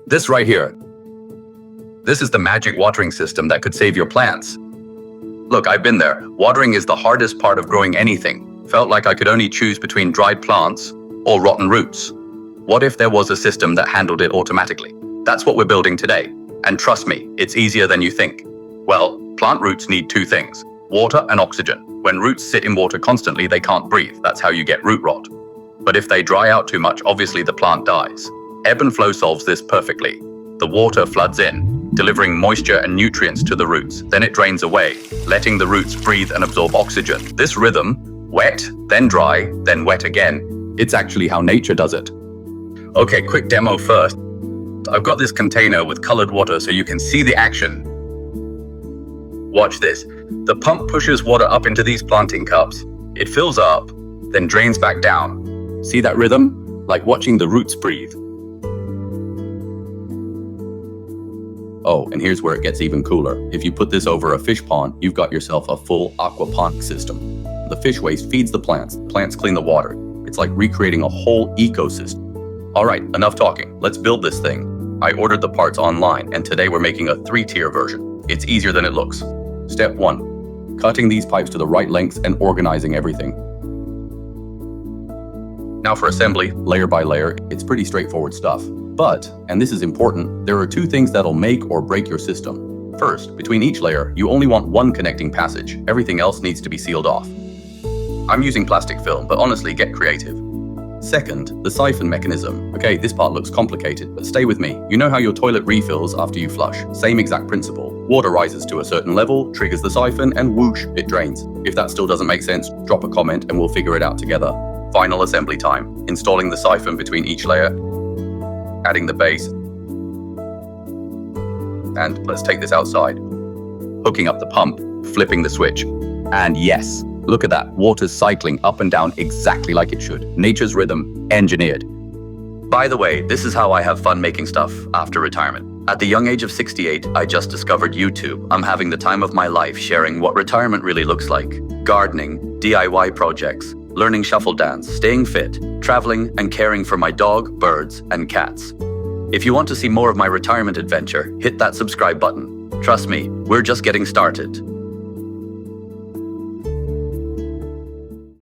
This right here. This is the magic watering system that could save your plants. Look, I've been there. Watering is the hardest part of growing anything. Felt like I could only choose between dried plants or rotten roots. What if there was a system that handled it automatically? That's what we're building today. And trust me, it's easier than you think. Well, plant roots need two things: water and oxygen. When roots sit in water constantly, they can't breathe. That's how you get root rot. But if they dry out too much, obviously the plant dies. Ebb and flow solves this perfectly. The water floods in, delivering moisture and nutrients to the roots. Then it drains away, letting the roots breathe and absorb oxygen. This rhythm, wet, then dry, then wet again, it's actually how nature does it. Okay, quick demo first. I've got this container with colored water so you can see the action. Watch this. The pump pushes water up into these planting cups. It fills up, then drains back down. See that rhythm? Like watching the roots breathe. Oh, and here's where it gets even cooler. If you put this over a fish pond, you've got yourself a full aquaponics system. The fish waste feeds the plants. Plants clean the water. It's like recreating a whole ecosystem. All right, enough talking. Let's build this thing. I ordered the parts online, and today we're making a 3-tier version. It's easier than it looks. Step 1. Cutting these pipes to the right lengths and organizing everything. Now for assembly, layer by layer, it's pretty straightforward stuff. But, and this is important, there are 2 things that'll make or break your system. First, between each layer, you only want one connecting passage. Everything else needs to be sealed off. I'm using plastic film, but honestly, get creative. Second, the siphon mechanism. Okay, this part looks complicated, but stay with me. You know how your toilet refills after you flush? Same exact principle. Water rises to a certain level, triggers the siphon, and whoosh, it drains. If that still doesn't make sense, drop a comment and we'll figure it out together. Final assembly time. Installing the siphon between each layer, adding the base, and let's take this outside. Hooking up the pump, flipping the switch, and yes, look at that, water's cycling up and down exactly like it should. Nature's rhythm, engineered. By the way, this is how I have fun making stuff after retirement. At the young age of 68, I just discovered YouTube. I'm having the time of my life sharing what retirement really looks like. Gardening, DIY projects, learning shuffle dance, staying fit, traveling, and caring for my dog, birds, and cats. If you want to see more of my retirement adventure, hit that subscribe button. Trust me, we're just getting started.